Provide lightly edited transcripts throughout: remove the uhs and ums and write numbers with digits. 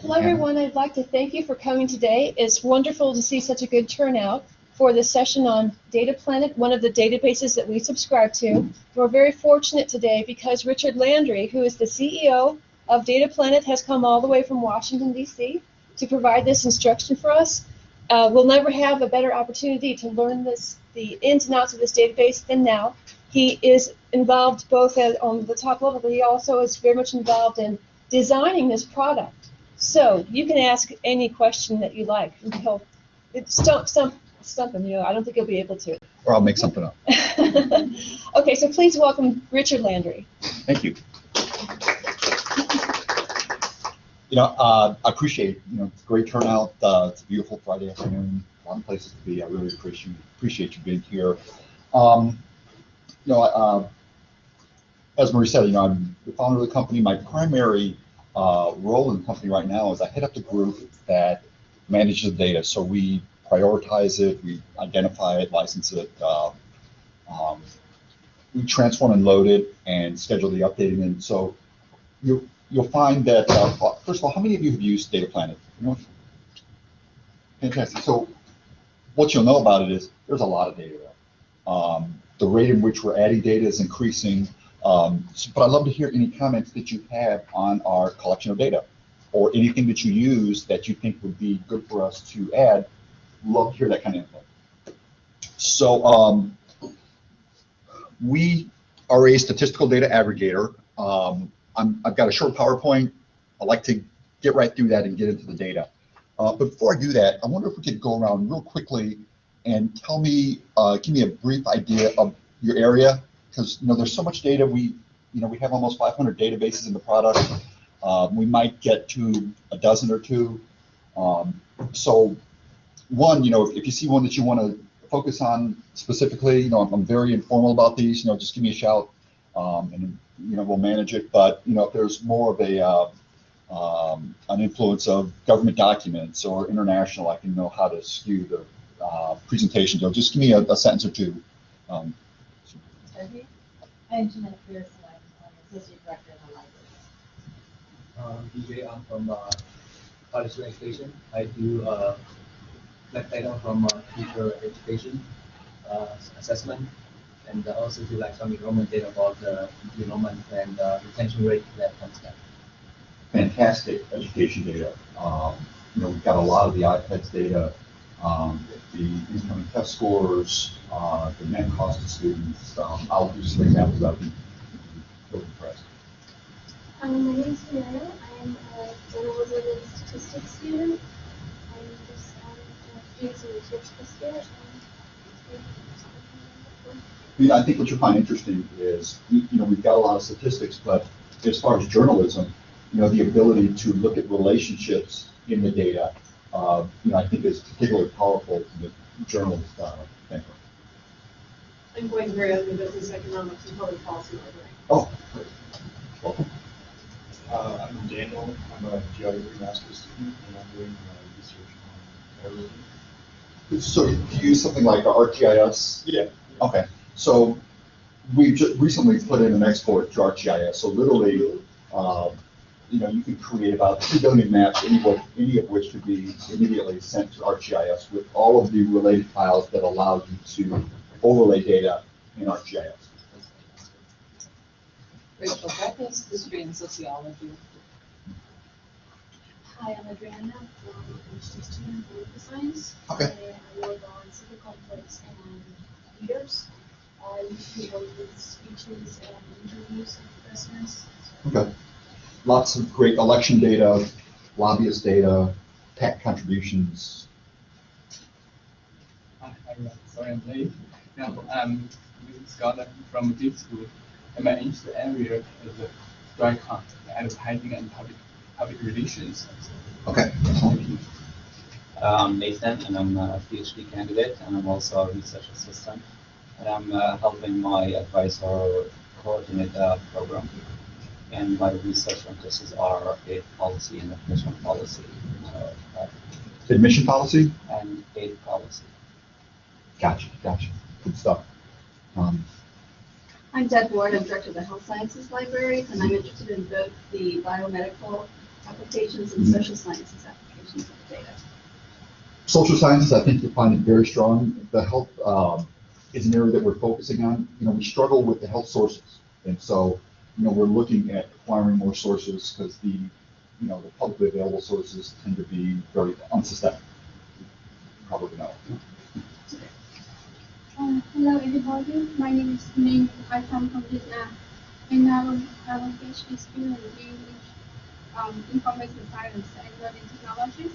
Hello, everyone. I'd like to thank you for coming today. It's wonderful to see such a good turnout for the session on Data Planet, one of the databases that we subscribe to. We're very fortunate today because Richard Landry, who is the CEO of Data Planet, has come all the way from Washington, D.C. to provide this instruction for us. We'll never have a better opportunity to learn the ins and outs of this database than now. He is involved both on the top level, but he also is very much involved in designing this product. So you can ask any question that you like. He'll stump him, I don't think he'll be able to. Or I'll make something up. Okay, so please welcome Richard Landry. Thank you. I appreciate, it's a great turnout. It's a beautiful Friday afternoon. A lot of places to be. I really appreciate you being here. As Marie said, I'm the founder of the company. My primary role in the company right now is I head up the group that manages the data. So we prioritize it, we identify it, license it, we transform and load it, and schedule the updating. And so you'll find that, first of all, how many of you have used Data Planet? Fantastic. So what you'll know about it is there's a lot of data there. The rate in which we're adding data is increasing. But I'd love to hear any comments that you have on our collection of data or anything that you use that you think would be good for us to add. Love to hear that kind of info. So we are a statistical data aggregator. I've got a short PowerPoint. I'd like to get right through that and get into the data. But before I do that, I wonder if we could go around real quickly and tell me, give me a brief idea of your area. Because there's so much data. We have almost 500 databases in the product. We might get to a dozen or two. So one, if you see one that you want to focus on specifically, I'm very informal about these. Just give me a shout, and we'll manage it. But if there's more of an influence of government documents or international, I can know how to skew the presentation. So just give me a sentence or two. I'm Jeanette Pierce, and I'm Associate Director in the library. DJ, I'm from College Education. I do collect data from teacher education assessment, and also do some enrollment data about the enrollment and retention rate that comes back. Fantastic education data. We've got a lot of the iPads data, the incoming test scores, the net cost of students. I'll do some examples of them. Really impressed. My name is Muriel. I'm a journalism and statistics student. I'm just doing some research this year. I think what you'll find interesting is, we've got a lot of statistics, but as far as journalism, the ability to look at relationships in the data, I think is particularly powerful from the journalist standpoint. I'm going very up in business economics and public policy library. Oh, great. Welcome. I'm Daniel. I'm a geography master's student, and I'm doing research on terrorism. So you use something like ArcGIS? Yeah. Okay. So we just recently put in an export to ArcGIS. So literally, you can create about 2 billion maps, any of which could be immediately sent to ArcGIS with all of the related files that allow you to overlay data in ArcGIS. Rachel Beckes, history and sociology. Hi, I'm Adriana. I'm a PhD student in political science. Okay. I work on civil conflicts and leaders. I usually work with speeches and interviews of presidents. Okay. Lots of great election data, lobbyist data, PAC contributions. Hi, sorry I'm late. Now, I'm Scott from Duke School, and my interest area is the dry count, advertising and public relations. Okay. I'm Nathan, and I'm a PhD candidate, and I'm also a research assistant. And I'm helping my advisor coordinate the program. And my research interests are aid policy and admission policy. Admission policy? And aid policy. Gotcha. Good stuff. I'm Deb Ward. I'm director of the Health Sciences Library, and I'm interested in both the biomedical applications and social sciences applications of the data? Social sciences, I think you find it very strong. The health is an area that we're focusing on. We struggle with the health sources, and so we're looking at acquiring more sources because the publicly available sources tend to be very unsystematic. You probably know. Hello everybody, my name is Ning. I come from Vietnam, and I'm a PhD student in information science and learning technologies.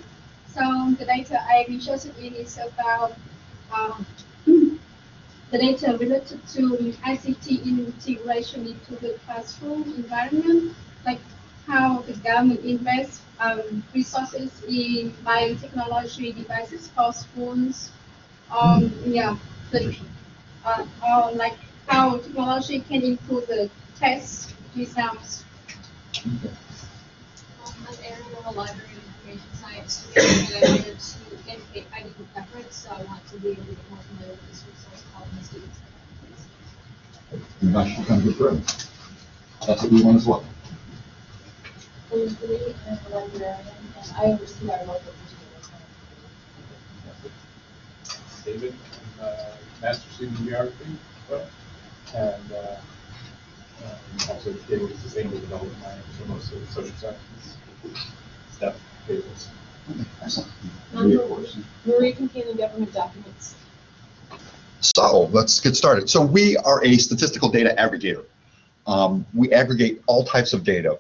So the data I researched in is about the data related to ICT integration into the classroom environment, like how the government invests resources in biotechnology devices for schools. Or like how technology can improve the test results. I'm Erin, I'm a library and information science student, and I wanted to indicate I didn't preference, so I want to be able to get more familiar with this resource called my students. You might become good friends. That's what we want as well. I'm a librarian, and I oversee our local digital. David, I'm a master's student in geography as well, and also getting into sustainable development minor, so most of the social sciences stuff favorites. Excellent. Marie Companion Government Documents. So let's get started. So we are a statistical data aggregator. We aggregate all types of data,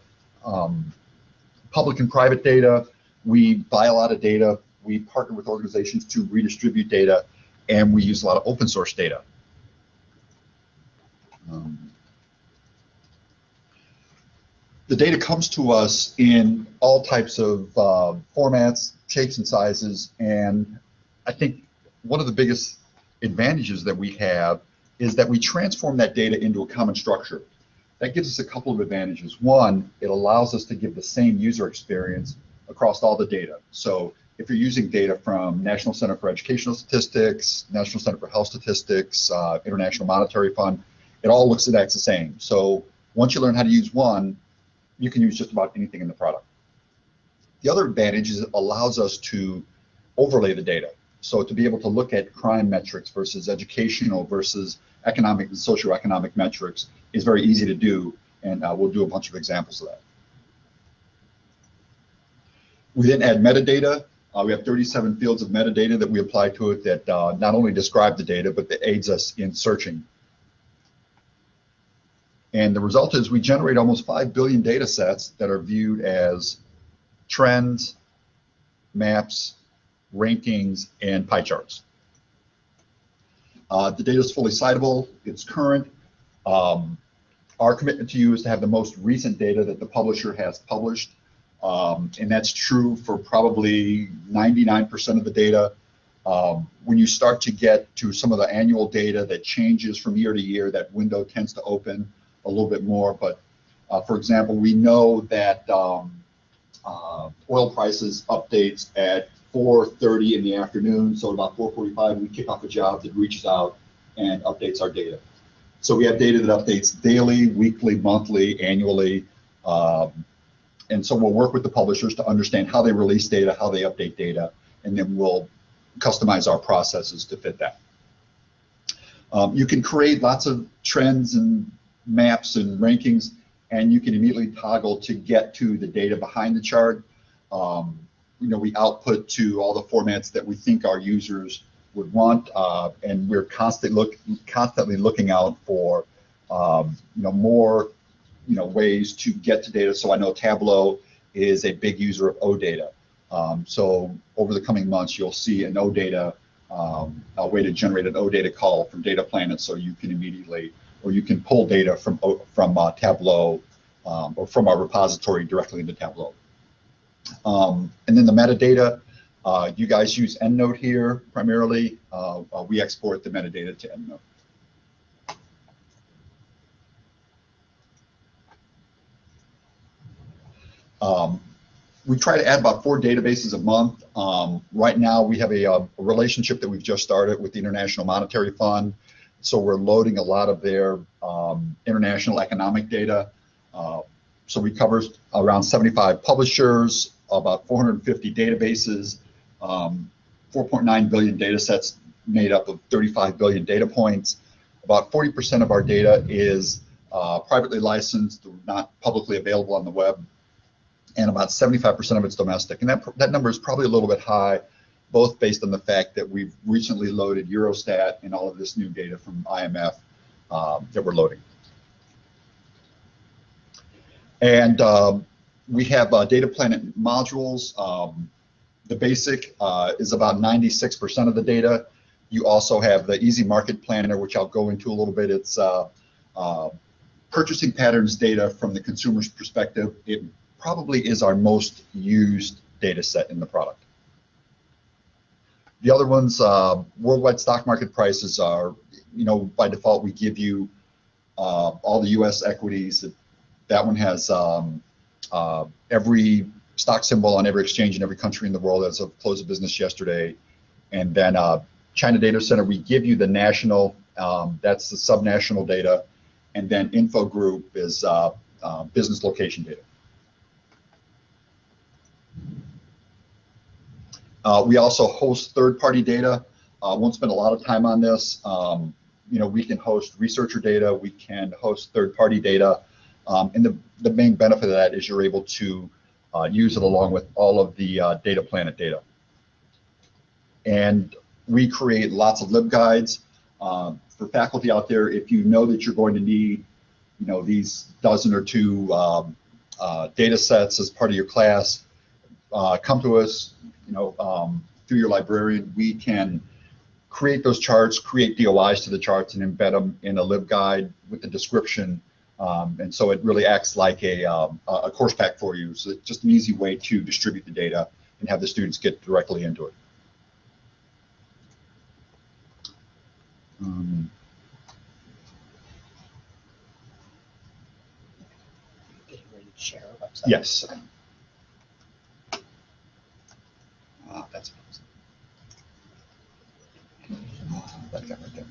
public and private data. We buy a lot of data. We partner with organizations to redistribute data, and we use a lot of open source data. The data comes to us in all types of formats, shapes, and sizes, and I think one of the biggest advantages that we have is that we transform that data into a common structure. That gives us a couple of advantages. One, it allows us to give the same user experience across all the data. So if you're using data from National Center for Educational Statistics, National Center for Health Statistics, International Monetary Fund, it all looks and acts the same. So once you learn how to use one, you can use just about anything in the product. The other advantage is it allows us to overlay the data. So to be able to look at crime metrics versus educational versus economic and socioeconomic metrics is very easy to do, and we'll do a bunch of examples of that. We then add metadata. We have 37 fields of metadata that we apply to it that not only describe the data, but that aids us in searching. And the result is we generate almost 5 billion data sets that are viewed as trends, maps, rankings, and pie charts. The data is fully citable, it's current. Our commitment to you is to have the most recent data that the publisher has published. And that's true for probably 99% of the data. When you start to get to some of the annual data that changes from year to year, that window tends to open a little bit more. But for example, we know that oil prices updates at 4:30 in the afternoon. So about 4:45, we kick off a job that reaches out and updates our data. So we have data that updates daily, weekly, monthly, annually. And so we'll work with the publishers to understand how they release data, how they update data, and then we'll customize our processes to fit that. You can create lots of trends and maps and rankings, and you can immediately toggle to get to the data behind the chart. We output to all the formats that we think our users would want, and we're constantly looking out for more ways to get to data. So I know Tableau is a big user of OData. So over the coming months, you'll see an OData, a way to generate an OData call from Data Planet, so you can immediately, or you can pull data from Tableau or from our repository directly into Tableau. And then the metadata, you guys use EndNote here primarily. We export the metadata to EndNote. We try to add about 4 databases a month. Right now, we have a relationship that we've just started with the International Monetary Fund. So we're loading a lot of their international economic data. So we cover around 75 publishers, about 450 databases, 4.9 billion data sets made up of 35 billion data points. About 40% of our data is privately licensed, not publicly available on the web, and about 75% of it's domestic. And that number is probably a little bit high, both based on the fact that we've recently loaded Eurostat and all of this new data from IMF that we're loading. And we have Data Planet modules. The basic is about 96% of the data. You also have the Easy Market Planner, which I'll go into a little bit. It's purchasing patterns data from the consumer's perspective. It probably is our most used data set in the product. The other ones, worldwide stock market prices are, by default, we give you all the US equities. That one has every stock symbol on every exchange in every country in the world as of close of business yesterday. And then China Data Center, we give you the national, that's the subnational data. And then Info Group is business location data. We also host third-party data. Won't spend a lot of time on this. We can host researcher data. We can host third-party data. And the main benefit of that is you're able to use it along with all of the Data Planet data. And we create lots of LibGuides. For faculty out there, if you know that you're going to need, these dozen or two data sets as part of your class, come to us, through your librarian. We can create those charts, create DOIs to the charts, and embed them in a LibGuide with the description. And so it really acts like a course pack for you. So it's just an easy way to distribute the data and have the students get directly into it. Getting ready to share our website. Yes. That's that guy right there.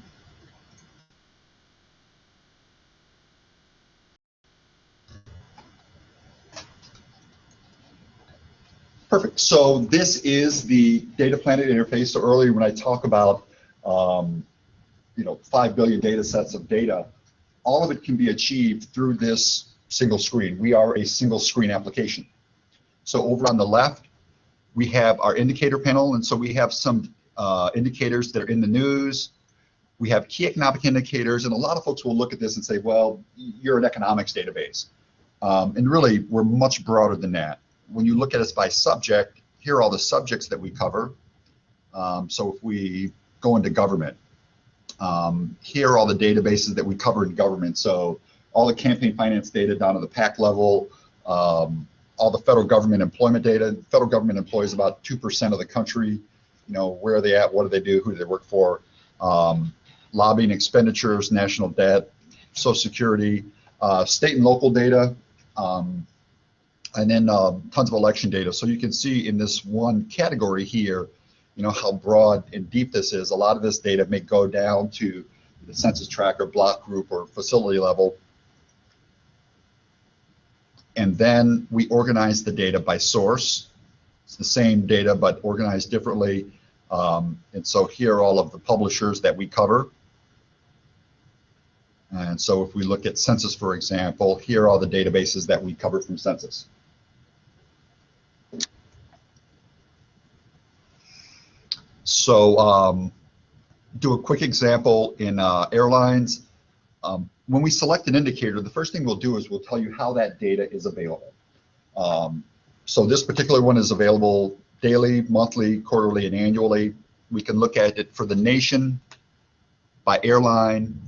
Perfect. So this is the Data Planet interface. So earlier when I talk about 5 billion data sets of data, all of it can be achieved through this single screen. We are a single screen application. So over on the left, we have our indicator panel, and so we have some indicators that are in the news. We have key economic indicators, and a lot of folks will look at this and say, well, you're an economics database. And really, we're much broader than that. When you look at us by subject, here are all the subjects that we cover. So if we go into government, here are all the databases that we cover in government. So all the campaign finance data down to the PAC level, all the federal government employment data. Federal government employs about 2% of the country. Where are they at? What do they do? Who do they work for? Lobbying expenditures, national debt, Social Security, state and local data, and then tons of election data. So you can see in this one category here, how broad and deep this is. A lot of this data may go down to the census tract, block group, or facility level. And then we organize the data by source. It's the same data, but organized differently. And so here are all of the publishers that we cover. And so if we look at census, for example, here are all the databases that we cover from census. So do a quick example in airlines. When we select an indicator, the first thing we'll do is we'll tell you how that data is available. So this particular one is available daily, monthly, quarterly, and annually. We can look at it for the nation, by airline,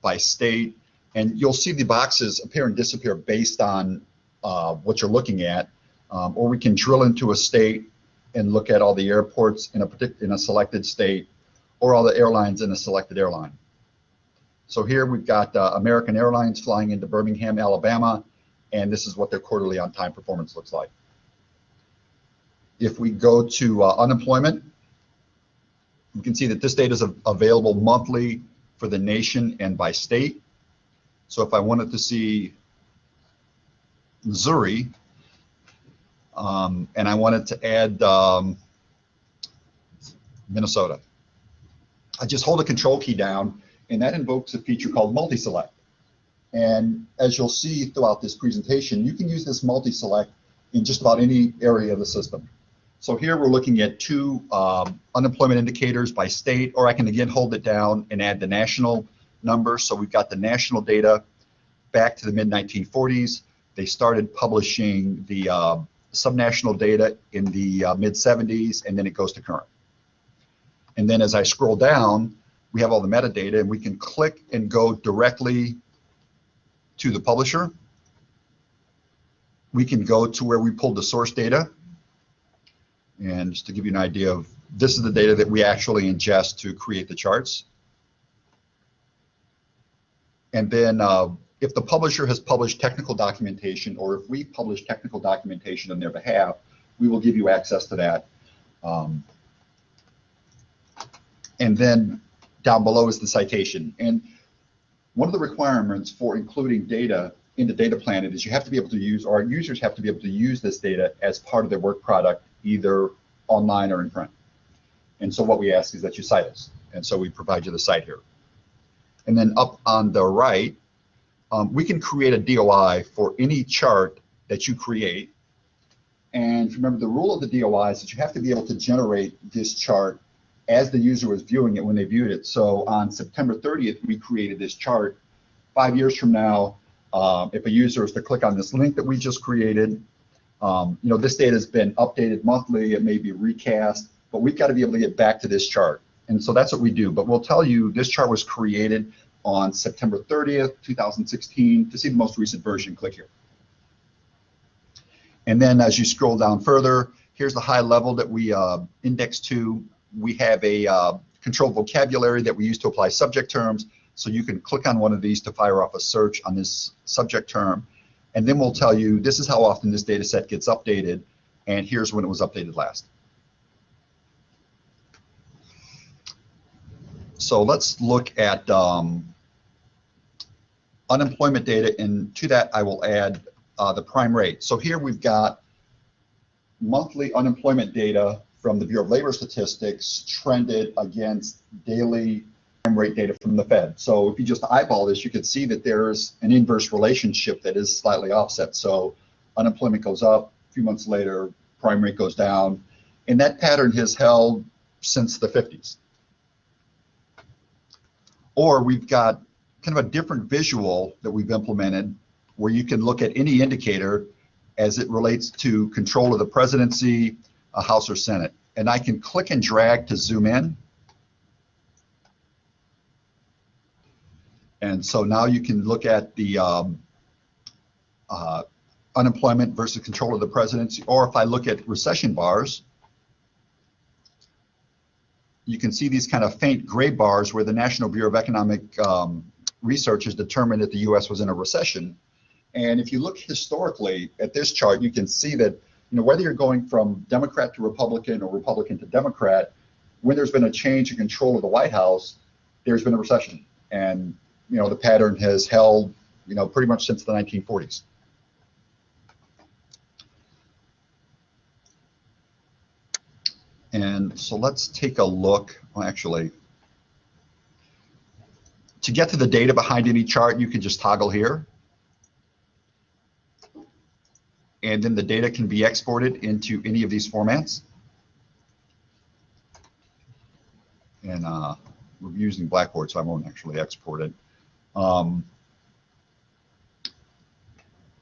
by state, and you'll see the boxes appear and disappear based on what you're looking at. Or we can drill into a state and look at all the airports in a selected state, or all the airlines in a selected airline. So here we've got American Airlines flying into Birmingham, Alabama, and this is what their quarterly on-time performance looks like. If we go to unemployment, you can see that this data is available monthly for the nation and by state. So if I wanted to see Missouri, and I wanted to add Minnesota. I just hold a control key down, and that invokes a feature called multi-select. And as you'll see throughout this presentation, you can use this multi-select in just about any area of the system. So here we're looking at two unemployment indicators by state, or I can again hold it down and add the national number. So we've got the national data back to the mid-1940s. They started publishing the subnational data in the mid-70s, and then it goes to current. And then as I scroll down, we have all the metadata, and we can click and go directly to the publisher. We can go to where we pulled the source data. And just to give you an idea of, this is the data that we actually ingest to create the charts. And then if the publisher has published technical documentation, or if we publish technical documentation on their behalf, we will give you access to that. And then down below is the citation. And one of the requirements for including data in the Data Planet is you have to be able to use, or our users have to be able to use this data as part of their work product, either online or in print. And so what we ask is that you cite us. And so we provide you the site here. And then up on the right, we can create a DOI for any chart that you create. And remember, the rule of the DOI is that you have to be able to generate this chart as the user was viewing it when they viewed it. So on September 30th, we created this chart. 5 years from now, if a user is to click on this link that we just created, this data has been updated monthly, it may be recast, but we've got to be able to get back to this chart. And so that's what we do. But we'll tell you this chart was created on September 30th, 2016. To see the most recent version, click here. And then as you scroll down further, here's the high level that we index to. We have a controlled vocabulary that we use to apply subject terms. So you can click on one of these to fire off a search on this subject term. And then we'll tell you this is how often this data set gets updated, and here's when it was updated last. So let's look at unemployment data, and to that I will add the prime rate. So here we've got monthly unemployment data from the Bureau of Labor Statistics trended against daily prime rate data from the Fed. So if you just eyeball this, you can see that there's an inverse relationship that is slightly offset. So unemployment goes up, a few months later, prime rate goes down, and that pattern has held since the 50s. Or we've got kind of a different visual that we've implemented where you can look at any indicator as it relates to control of the presidency, a House or Senate. And I can click and drag to zoom in. And so now you can look at the unemployment versus control of the presidency. Or if I look at recession bars, you can see these kind of faint gray bars where the National Bureau of Economic Research has determined that the U.S. was in a recession. And if you look historically at this chart, you can see that whether you're going from Democrat to Republican or Republican to Democrat, when there's been a change in control of the White House, there's been a recession. And the pattern has held pretty much since the 1940s. And so let's take a look. Well, actually, to get to the data behind any chart, you can just toggle here. And then the data can be exported into any of these formats. And we're using Blackboard, so I won't actually export it. And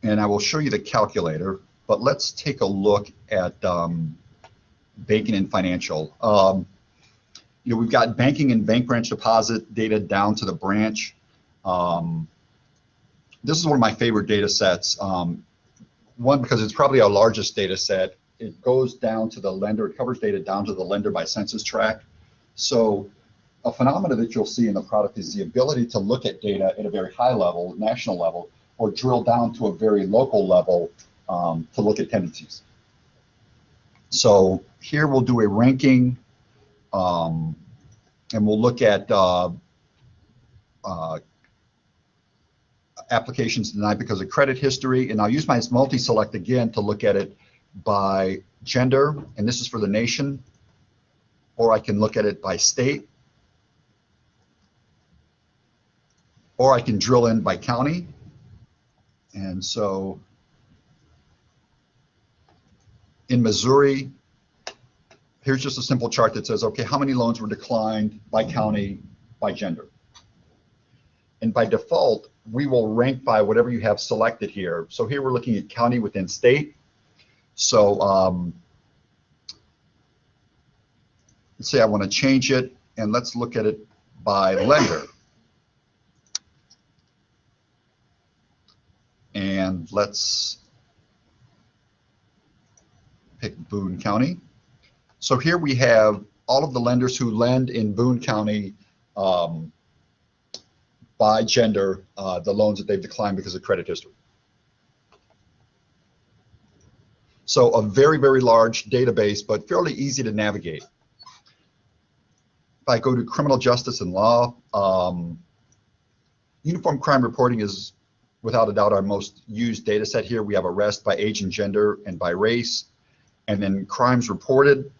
I will show you the calculator, but let's take a look at banking and financial. We've got banking and bank branch deposit data down to the branch. This is one of my favorite data sets. One, because it's probably our largest data set. It goes down to the lender, it covers data down to the lender by census tract. So a phenomena that you'll see in the product is the ability to look at data at a very high level, national level, or drill down to a very local level to look at tendencies. So here we'll do a ranking, and we'll look at applications denied because of credit history, and I'll use my multi-select again to look at it by gender, and this is for the nation, or I can look at it by state, or I can drill in by county. And so in Missouri, here's just a simple chart that says, okay, how many loans were declined by county, by gender? And by default, we will rank by whatever you have selected here. So here we're looking at county within state. So let's say I want to change it, and let's look at it by lender. And let's pick Boone County. So here we have all of the lenders who lend in Boone County by gender, the loans that they've declined because of credit history. So a very, very large database, but fairly easy to navigate. If I go to criminal justice and law, uniform crime reporting is without a doubt our most used data set here. We have arrest by age and gender and by race, and then crimes reported.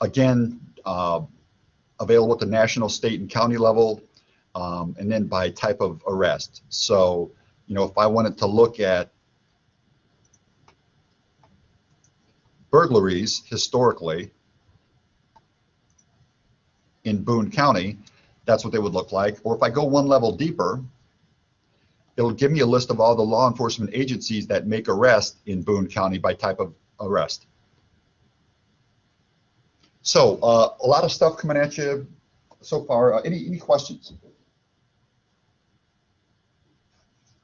Again, available at the national, state, and county level, and then by type of arrest. So, you know, if I wanted to look at burglaries historically in Boone County, that's what they would look like. Or if I go one level deeper, it'll give me a list of all the law enforcement agencies that make arrest in Boone County by type of arrest. So a lot of stuff coming at you so far. Any questions?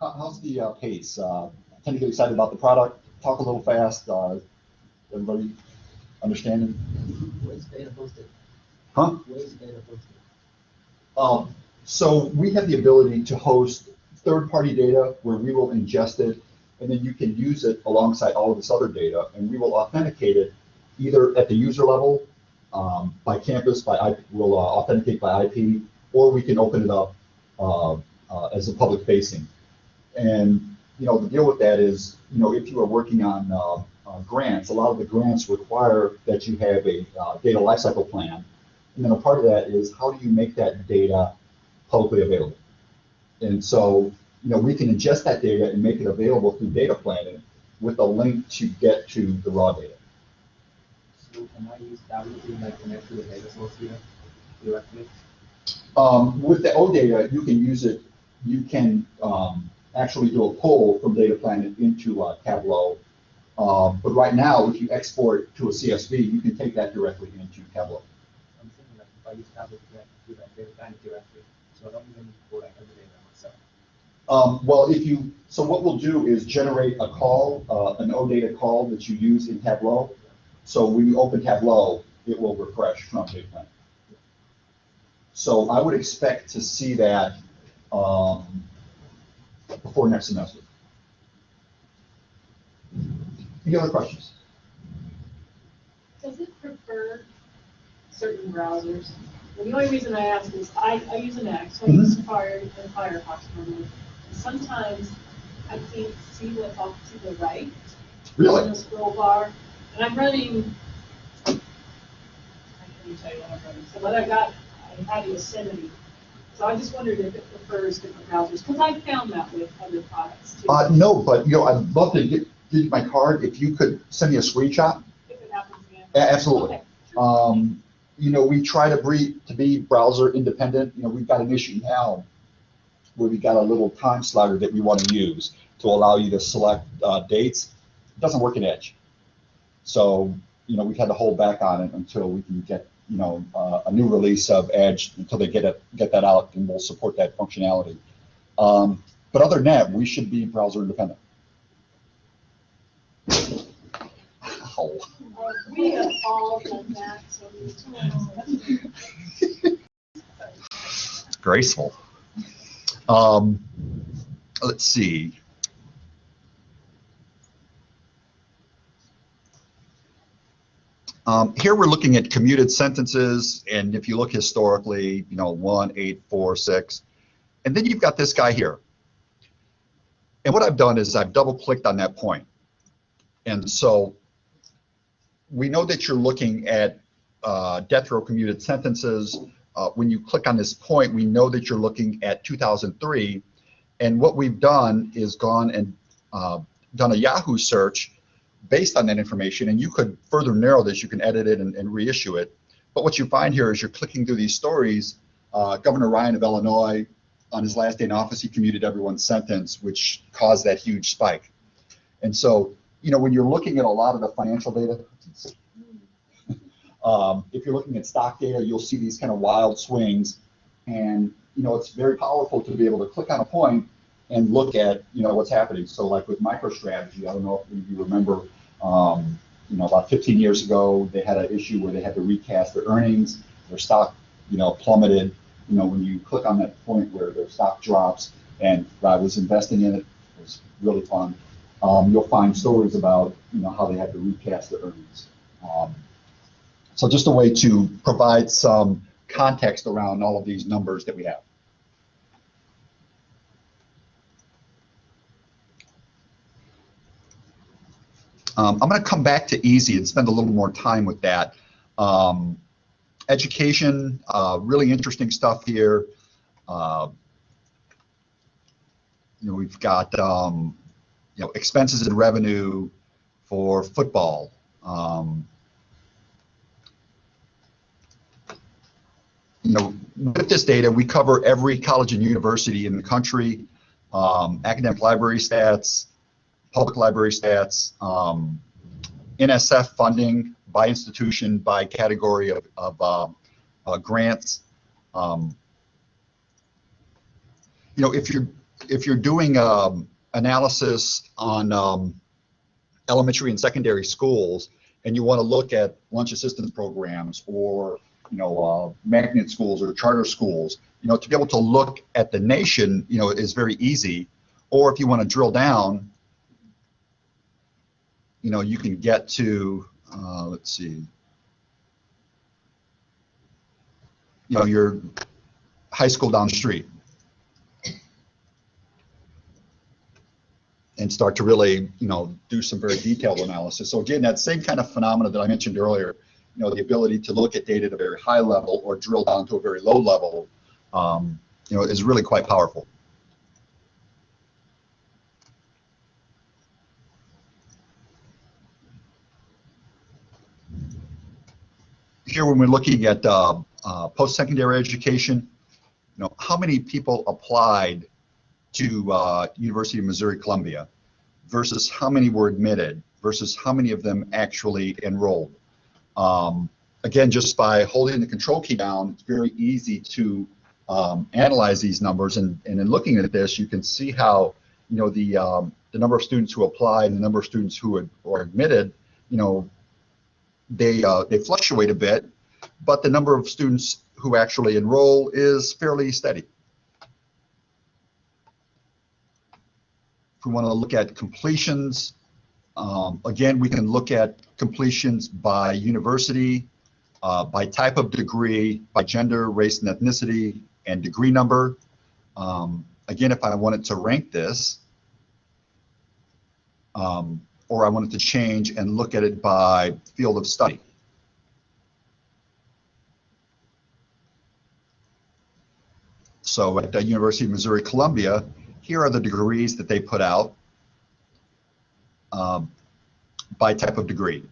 How's the pace? I tend to get excited about the product, talk a little fast. Everybody understanding? Where's data hosted? Huh? Where's data hosted? So we have the ability to host third-party data where we will ingest it, and then you can use it alongside all of this other data, and we will authenticate it either at the user level, by campus, by IP, we'll authenticate by IP, or we can open it up as a public facing. And you know, the deal with that is, you know, if you are working on grants, a lot of the grants require that you have a data lifecycle plan, and then a part of that is how do you make that data publicly available. And so, you know, we can ingest that data and make it available through data planning with a link to get to the raw data. So can I use that to like connect to the data source here directly? With the OData, you can use it. You can actually do a pull from Data Planet into Tableau. But right now, if you export to a CSV, you can take that directly into Tableau. I'm thinking like if I use Tableau to that Data Planet directly, so I don't even go like every data myself. Well, so what we'll do is generate a call, an OData call that you use in Tableau. So when you open Tableau, it will refresh from Data Planet. So I would expect to see that before next semester. Any other questions? Does it prefer certain browsers? And the only reason I ask is I use an X, so I use Safari and Firefox normally. Sometimes I can't see what's off to the right. Really? On the scroll bar. And I'm running, I can't even tell you what I'm running. So what I had Yosemite. So I just wondered if it prefers different browsers, because I found that with other products too. No, but you know, I'd love to give you my card if you could send me a screenshot. If it happens again. Absolutely. Okay, sure. You know, we try to be browser independent. You know, we've got an issue now where we got a little time slider that we want to use to allow you to select dates. It doesn't work in Edge. So, you know, we've had to hold back on it until we can get, you know, a new release of Edge until they get that out, and we'll support that functionality. But other than that, we should be browser independent. Ow. We have all done that, so Graceful. Let's see. Here we're looking at commuted sentences, and if you look historically, you know, 1, 8, 4, 6, And then you've got this guy here. And what I've done is I've double-clicked on that point. And so we know that you're looking at death row commuted sentences. When you click on this point, we know that you're looking at 2003. And what we've done is gone and done a Yahoo search based on that information. And you could further narrow this. You can edit it and reissue it. But what you find here is you're clicking through these stories. Governor Ryan of Illinois, on his last day in office, he commuted everyone's sentence, which caused that huge spike. And so, you know, when you're looking at a lot of the financial data, if you're looking at stock data, you'll see these kind of wild swings. And, you know, it's very powerful to be able to click on a point and look at, you know, what's happening. So like with MicroStrategy, I don't know if any of you remember, you know, about 15 years ago, they had an issue where they had to recast their earnings. Their stock, you know, plummeted. You know, when you click on that point where their stock drops, and I was investing in it, it was really fun. You'll find stories about, you know, how they had to recast their earnings. So just a way to provide some context around all of these numbers that we have. I'm going to come back to easy and spend a little more time with that. Education, really interesting stuff here. You know, we've got you know, expenses and revenue for football. You know, with this data, we cover every college and university in the country, academic library stats, public library stats, NSF funding by institution, by category of grants. You know, if you're doing analysis on elementary and secondary schools, and you want to look at lunch assistance programs or, you know, magnet schools or charter schools, you know, to be able to look at the nation, you know, is very easy. Or if you want to drill down, you know, you can get to, let's see, you know, your high school down the street and start to really, you know, do some very detailed analysis. So again, that same kind of phenomena that I mentioned earlier, you know, the ability to look at data at a very high level or drill down to a very low level, you know, is really quite powerful. Here, when we're looking at post-secondary education, you know, how many people applied to University of Missouri Columbia versus how many were admitted versus how many of them actually enrolled. Again, just by holding the control key down, it's very easy to analyze these numbers. And in looking at this, you can see how, you know, the number of students who applied and the number of students who were admitted, you know, they fluctuate a bit, but the number of students who actually enroll is fairly steady. If we want to look at completions, again, we can look at completions by university, by type of degree, by gender, race, and ethnicity, and degree number. Again, if I wanted to rank this, or I wanted to change and look at it by field of study. So at the University of Missouri Columbia, here are the degrees that they put out by type of degree.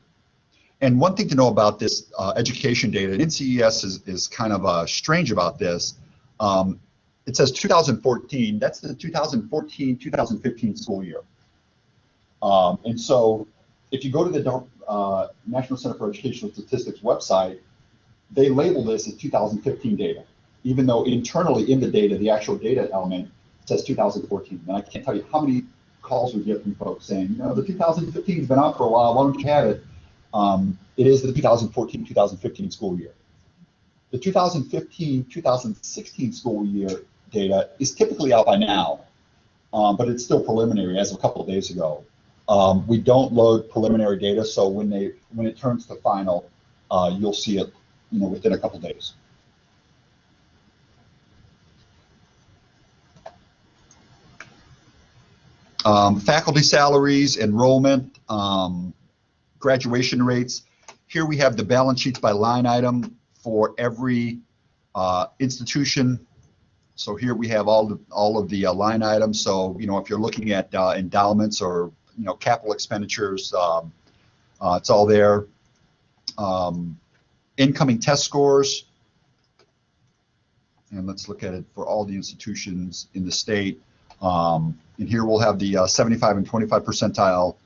And one thing to know about this education data, NCES is kind of strange about this. It says 2014, that's the 2014-2015 school year. And so if you go to the National Center for Educational Statistics website, they label this as 2015 data, even though internally in the data, the actual data element says 2014. And I can't tell you how many calls we get from folks saying, you know, the 2015 has been out for a while, why don't you have it? It is the 2014-2015 school year. The 2015-2016 school year data is typically out by now, but it's still preliminary as of a couple of days ago. We don't load preliminary data, so when it turns to final, you'll see it, you know, within a couple of days. Faculty salaries, enrollment, graduation rates. Here we have the balance sheets by line item for every institution. So here we have all of the line items. So, you know, if you're looking at endowments or, you know, capital expenditures, it's all there. Incoming test scores. And let's look at it for all the institutions in the state. And here we'll have the 75 and 25 percentile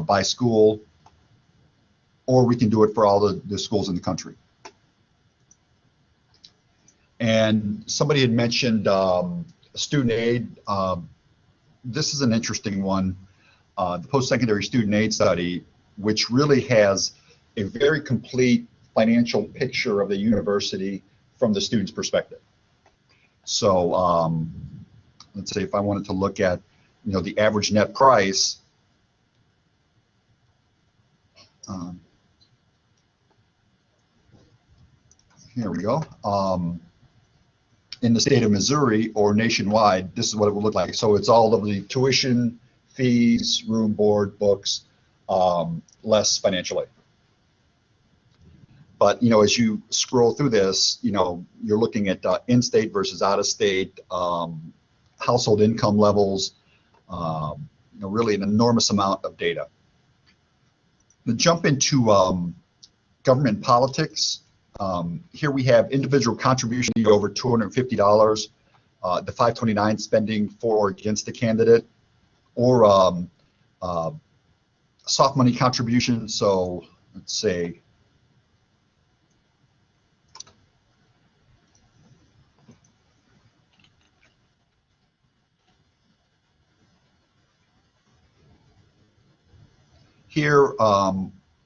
by school, or we can do it for all the schools in the country. And somebody had mentioned student aid. This is an interesting one, the post-secondary student aid study, which really has a very complete financial picture of the university from the student's perspective. So let's say if I wanted to look at, you know, the average net price, here we go. In the state of Missouri or nationwide, this is what it would look like. So it's all of the tuition, fees, room, board, books, less financial aid. But, you know, as you scroll through this, you know, you're looking at in-state versus out-of-state, household income levels, you know, really an enormous amount of data. The jump into government politics. Here we have individual contribution over $250, the 529 spending for or against a candidate, or soft money contribution. So let's say here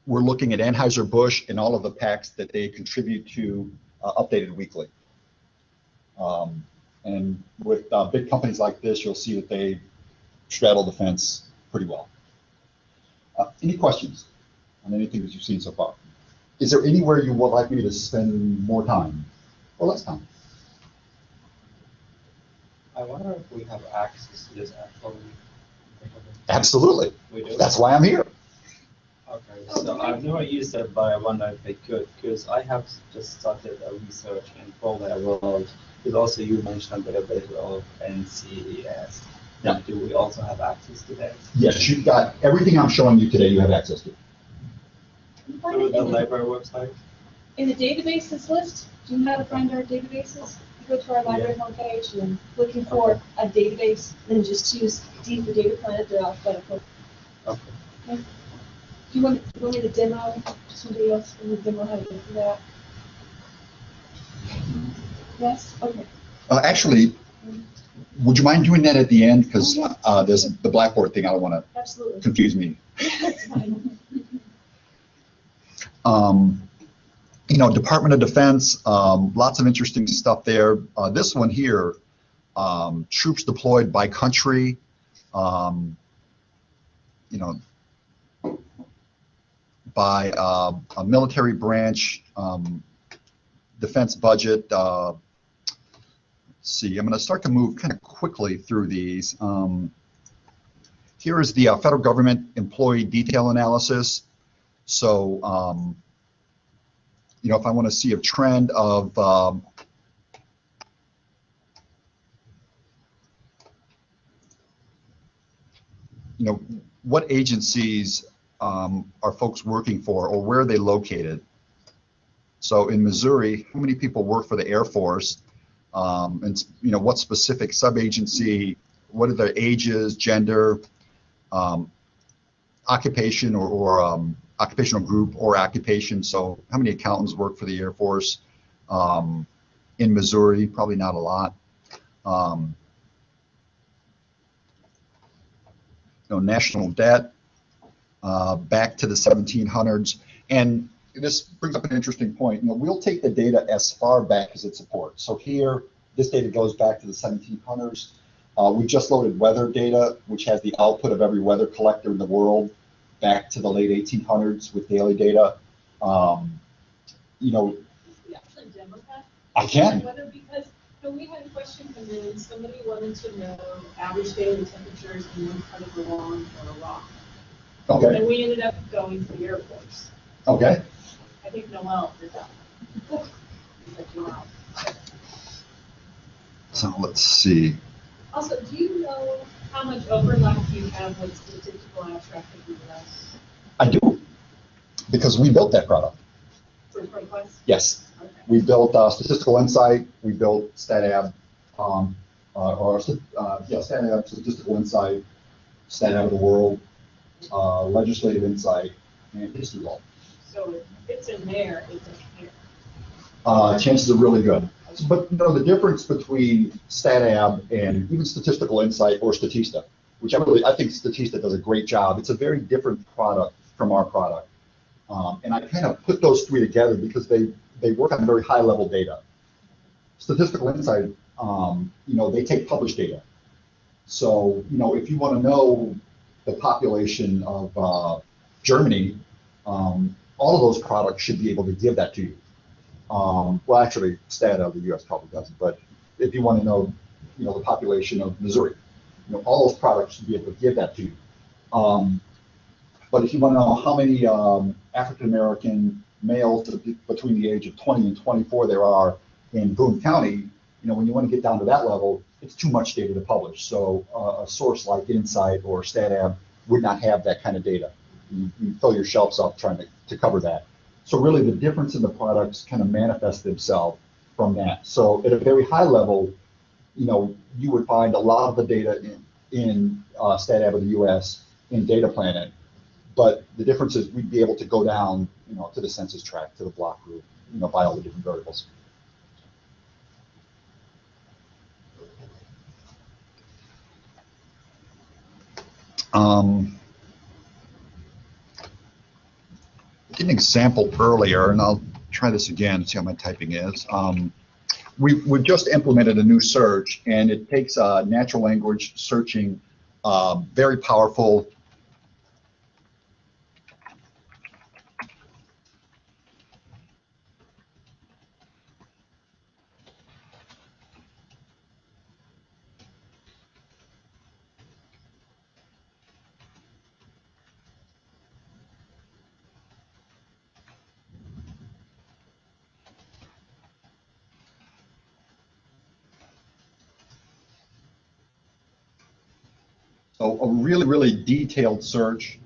we're looking at Anheuser-Busch and all of the PACs that they contribute to Updated Weekly. And with big companies like this, you'll see that they straddle the fence pretty well. Any questions on anything that you've seen so far? Is there anywhere you would like me to spend more time or less time? I wonder if we have access to this actually. Absolutely. We do? That's why I'm here. Okay, so I've never used it, but I wonder if I could, because I have just started a research in Folder World, because also you mentioned a bit of NCES. Yeah. Do we also have access to that? Yes, you've got everything I'm showing you today, you have access to. Through the library website? In the databases list, do you know how to find our databases? You go to our library homepage and looking for a database, then just choose D for Data Planet, they're alphabetical. Okay. Okay. Do you want me to demo? Somebody else want to demo how to do that? Yes? Okay. Actually, would you mind doing that at the end? Because there's the Blackboard thing, I don't want to Absolutely. confuse me. That's fine. You know, Department of Defense, lots of interesting stuff there. This one here, troops deployed by country, you know, by a military branch, defense budget. Let's see, I'm going to start to move kind of quickly through these. Here is the federal government employee detail analysis. So, you know, if I want to see a trend of you know, what agencies are folks working for, or where are they located? So in Missouri, how many people work for the Air Force? And you know, what specific sub-agency, what are their ages, gender, occupation or occupational group or occupation. So how many accountants work for the Air Force in Missouri? Probably not a lot. You know, national debt back to the 1700s. And this brings up an interesting point. You know, we'll take the data as far back as it supports. So here, this data goes back to the 1700s. We just loaded weather data, which has the output of every weather collector in the world back to the late 1800s with daily data. You know, We actually demo that. I can. Whether because No, we had a question come in, somebody wanted to know average daily temperatures in one part of the lawn or a rock. Okay, And we ended up going to the Air Force. okay. I think Noel did that. Wow. So let's see. Also, do you know how much overlap you have with statistical abstract in the US I do, because we built that product. for ProQuest? Yes. Okay. We built Statistical Insight, we built StatAb, StatAb, Statistical Insight, StatAb of the World, Legislative Insight, and History Vault. So if it's in there, it's in here. Chances are really good. But the difference between StatAb and even Statistical Insight or Statista, which I think Statista does a great job. It's a very different product from our product. And I kind of put those three together because they work on very high level data. Statistical Insight, they take published data. So, if you want to know the population of Germany, all of those products should be able to give that to you. Well, actually, StatAb of the U.S. probably doesn't, but if you want to know, the population of Missouri, all those products should be able to give that to you. But if you want to know how many African American males between the age of 20 and 24 there are in Boone County, when you want to get down to that level, it's too much data to publish. So a source like Insight or StatAb would not have that kind of data. You fill your shelves up trying to cover that. So really the difference in the products kind of manifest themselves from that. So at a very high level, you would find a lot of the data in StatAb of the US in Data Planet. But the difference is we'd be able to go down, to the census tract, to the block group, by all the different variables. Did an example earlier, and I'll try this again, see how my typing is. We've just implemented a new search, and it takes natural language searching, very powerful. So a really, really detailed search.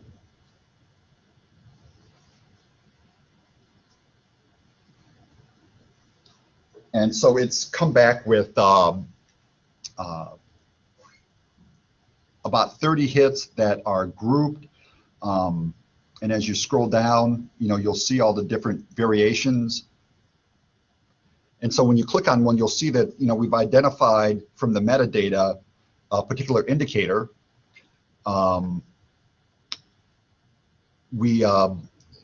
And so it's come back with about 30 hits that are grouped. And as you scroll down, you'll see all the different variations. And so when you click on one, you'll see that we've identified from the metadata a particular indicator.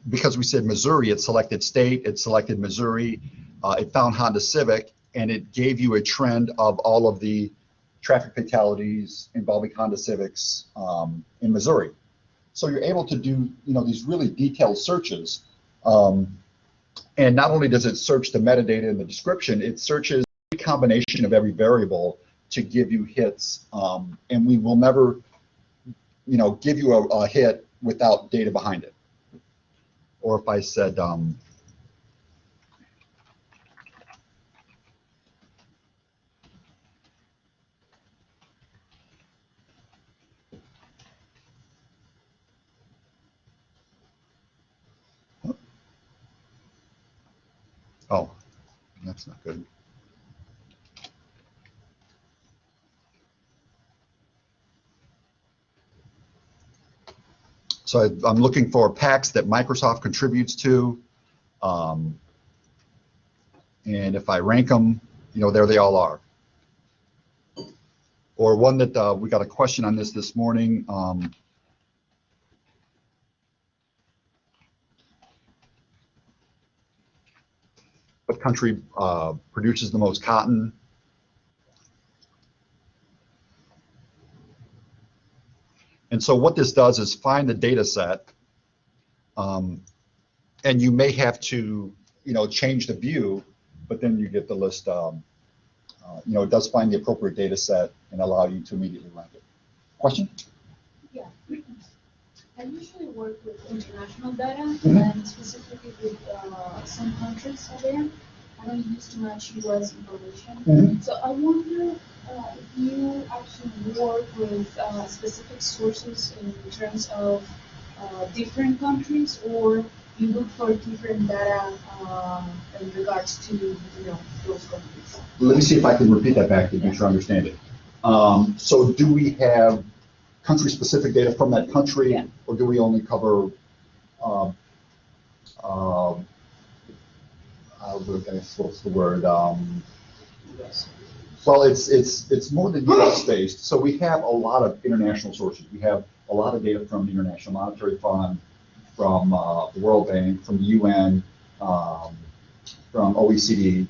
Because we said Missouri, it selected state, it selected Missouri, it found Honda Civic, and it gave you a trend of all of the traffic fatalities involving Honda Civics in Missouri. So you're able to do these really detailed searches. And not only does it search the metadata and the description, it searches a combination of every variable to give you hits. And we will never give you a hit without data behind it. Or if I said, oh, that's not good. So I'm looking for packs that Microsoft contributes to. And if I rank them, there they all are. Or one that we got a question on this morning. What country produces the most cotton? And so what this does is find the data set, and you may have to, change the view, but then you get the list it does find the appropriate data set and allow you to immediately rank it. Question? Yeah. I usually work with international data Mhm. and specifically with some countries out there. I don't use too much US information. Mhm. So I wonder if you actually work with specific sources in terms of different countries, or you look for different data in regards to those countries. Let me see if I can repeat that back to make sure I understand it. So do we have country-specific data from that country, Yeah. or do we only cover what's the word? Well, it's more than US based. So we have a lot of international sources. We have a lot of data from the International Monetary Fund, from the World Bank, from the UN, from OECD.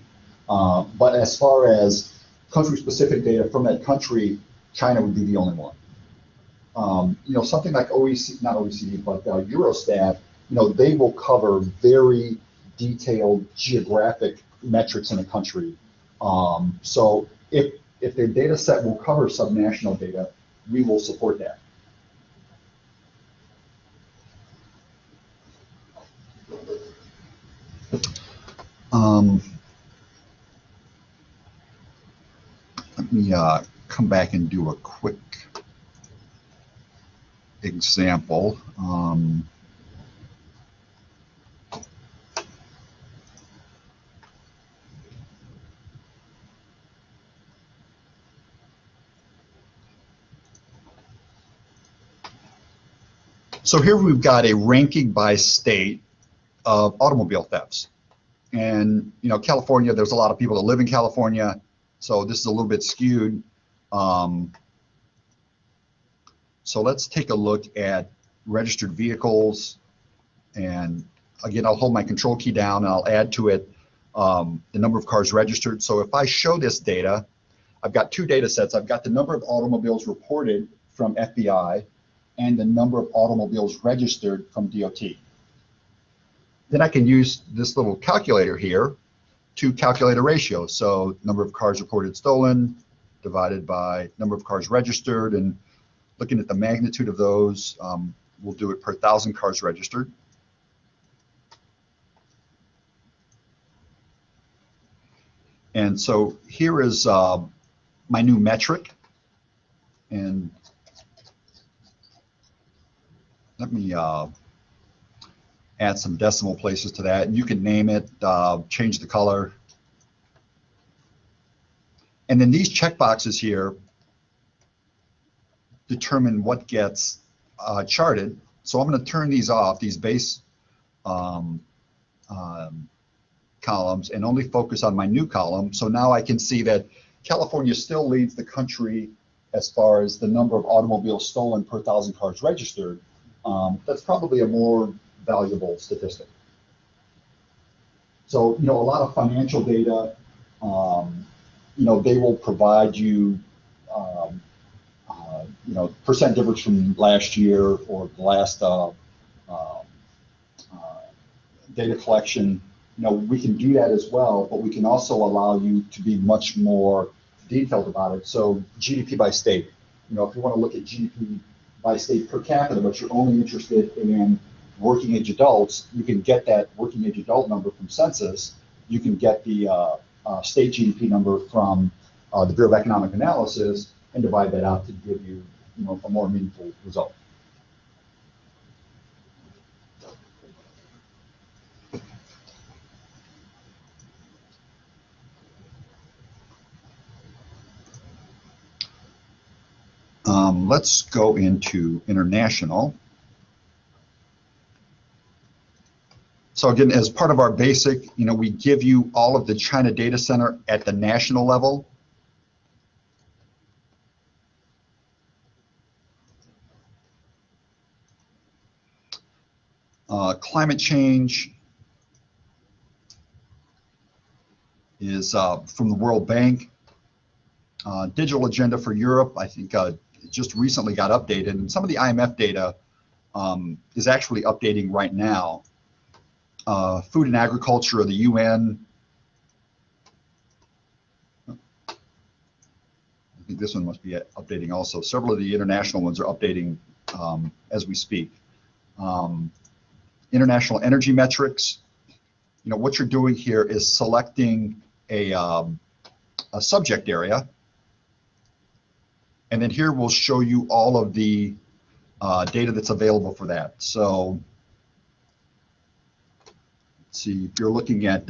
But as far as country-specific data from that country, China would be the only one. Something like OECD, not OECD, but Eurostat, they will cover very detailed geographic metrics in a country. So if their data set will cover subnational data, we will support that. Let me come back and do a quick example. So here we've got a ranking by state of automobile thefts. And, California, there's a lot of people that live in California, so this is a little bit skewed. So let's take a look at registered vehicles. And again, I'll hold my control key down and I'll add to it the number of cars registered. So if I show this data, I've got two data sets. I've got the number of automobiles reported from FBI and the number of automobiles registered from DOT. Then I can use this little calculator here to calculate a ratio. So number of cars reported stolen divided by number of cars registered, and looking at the magnitude of those, we'll do it per 1,000 cars registered. And so here is my new metric. And let me add some decimal places to that. You can name it, change the color. And then these checkboxes here determine what gets charted. So I'm going to turn these off, these base columns, and only focus on my new column. So now I can see that California still leads the country as far as the number of automobiles stolen per 1,000 cars registered. That's probably a more valuable statistic. So, a lot of financial data, they will provide you, percent difference from last year or the last data collection. We can do that as well, but we can also allow you to be much more detailed about it. So GDP by state, if you want to look at GDP by state per capita, but you're only interested in working age adults, you can get that working age adult number from census. You can get the state GDP number from the Bureau of Economic Analysis and divide that out to give you, a more meaningful result. Let's go into international. So again, as part of our basic, we give you all of the China data center at the national level. Climate change is from the World Bank. Digital agenda for Europe, I think just recently got updated, and some of the IMF data is actually updating right now. Food and agriculture of the UN. think this one must be updating also. Several of the international ones are updating as we speak. International energy metrics. You know, what you're doing here is selecting a subject area, and then here we'll show you all of the data that's available for that. So let's see, if you're looking at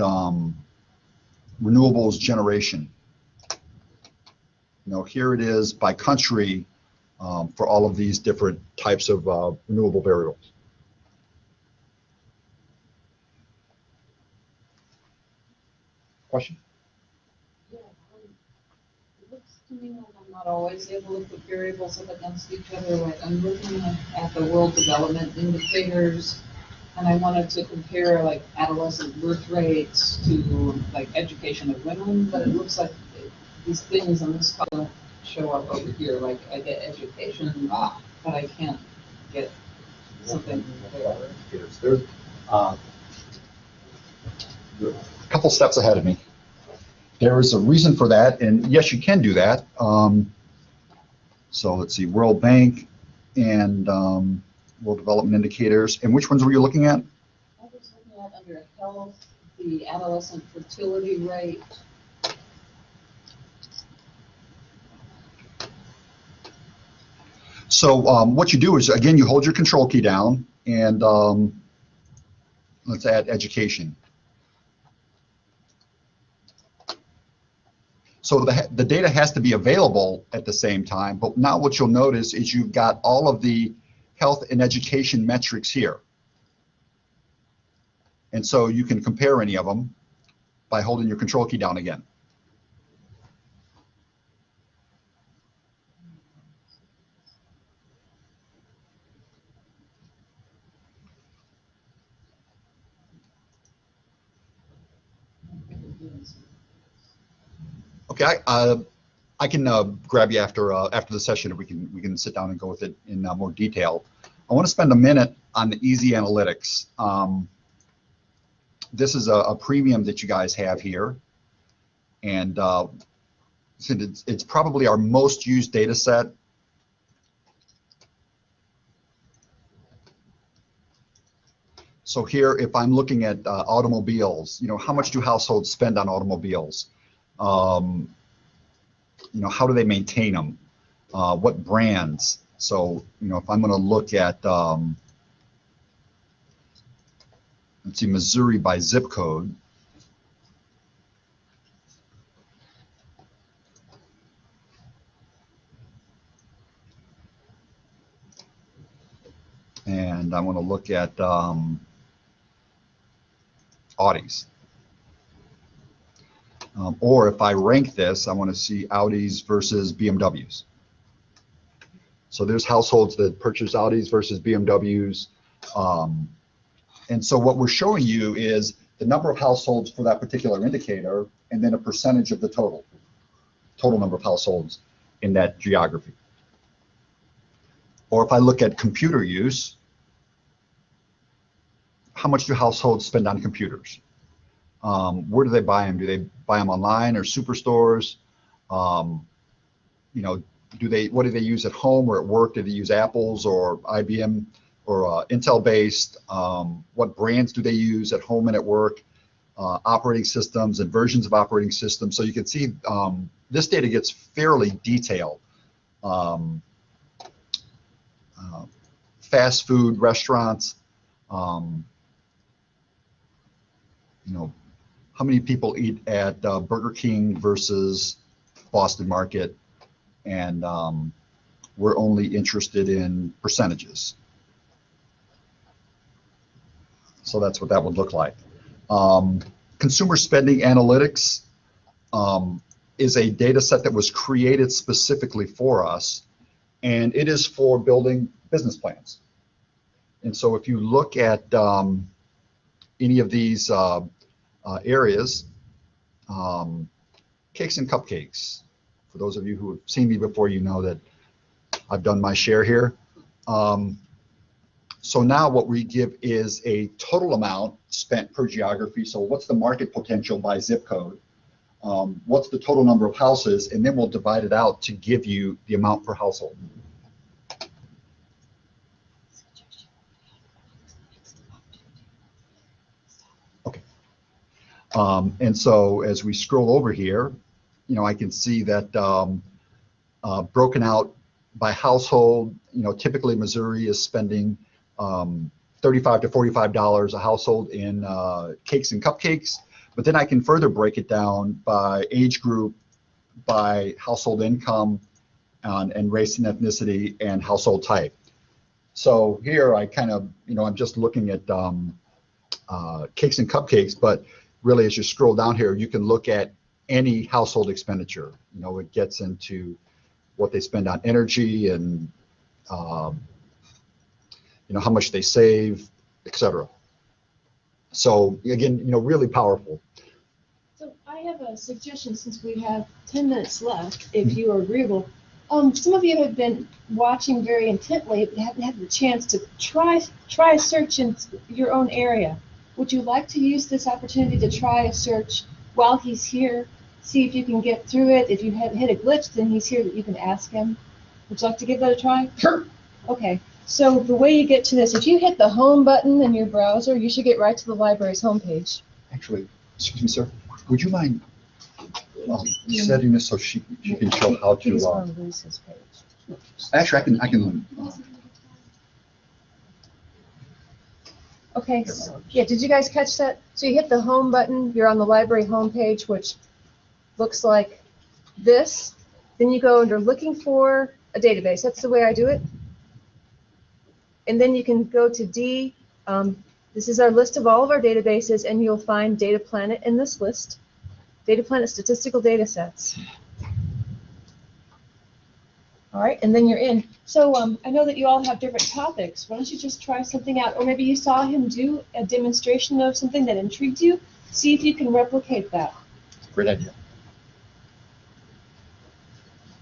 renewables generation, you know, here it is by country for all of these different types of renewable variables. Question? Yeah, it looks to me like I'm not always able to put variables up against each other. Like I'm looking at the world development indicators, and I wanted to compare like adolescent birth rates to like education of women, but it looks like these things on this column show up over here. Like I get education, but I can't get something there. There's a couple steps ahead of me. There is a reason for that, and yes, you can do that. So let's see, World Bank and World Development Indicators. And which ones were you looking at? I was looking at under health, the adolescent fertility rate. So what you do is, again, you hold your control key down, and let's add education. So the data has to be available at the same time, but now what you'll notice is you've got all of the health and education metrics here. And so you can compare any of them by holding your control key down again. Okay, I can grab you after the session, if we can sit down and go with it in more detail. I want to spend a minute on the easy analytics. This is a premium that you guys have here, and it's probably our most used data set. So here, if I'm looking at automobiles, you know, how much do households spend on automobiles? You know, how do they maintain them? What brands? So, you know, if I'm going to look at, let's see, Missouri by zip code. And I want to look at Audis. Or if I rank this, I want to see Audis versus BMWs. So there's households that purchase Audis versus BMWs. And so what we're showing you is the number of households for that particular indicator, and then a percentage of the total number of households in that geography. Or if I look at computer use, how much do households spend on computers? Where do they buy them? Do they buy them online or superstores? You know, what do they use at home or at work? Do they use Apple's or IBM or Intel based? What brands do they use at home and at work? Operating systems and versions of operating systems. So you can see this data gets fairly detailed. Fast food restaurants, you know, how many people eat at Burger King versus Boston Market, and we're only interested in percentages. So that's what that would look like. Consumer spending analytics is a data set that was created specifically for us, and it is for building business plans. And so if you look at any of these areas, cakes and cupcakes. For those of you who have seen me before, you know that I've done my share here. So now what we give is a total amount spent per geography. So what's the market potential by zip code? what's the total number of houses, and then we'll divide it out to give you the amount per household. Okay. And so as we scroll over here, I can see that broken out by household, typically Missouri is spending $35 to $45 a household in cakes and cupcakes. But then I can further break it down by age group, by household income, and race and ethnicity, and household type. So here I kind of, I'm just looking at cakes and cupcakes, but really as you scroll down here, you can look at any household expenditure. It gets into what they spend on energy and, how much they save, etc. So again, really powerful. So I have a suggestion, since we have 10 minutes left, if you are agreeable. Some of you have been watching very intently, but haven't had the chance to try a search in your own area. Would you like to use this opportunity to try a search while he's here? See if you can get through it. If you have hit a glitch, then he's here that you can ask him. Would you like to give that a try? Sure. Okay. So the way you get to this, if you hit the home button in your browser, you should get right to the library's homepage. Actually, excuse me, sir, would you mind setting this so she can show how to? He's going to lose his page. Actually, I can. Okay. Yeah. Did you guys catch that? So you hit the home button. You're on the library homepage, which looks like this. Then you go under looking for a database. That's the way I do it. And then you can go to D. This is our list of all of our databases, and you'll find Data Planet in this list. Data Planet Statistical Datasets. All right, and then you're in. So I know that you all have different topics. Why don't you just try something out? Or maybe you saw him do a demonstration of something that intrigued you. See if you can replicate that. Great idea.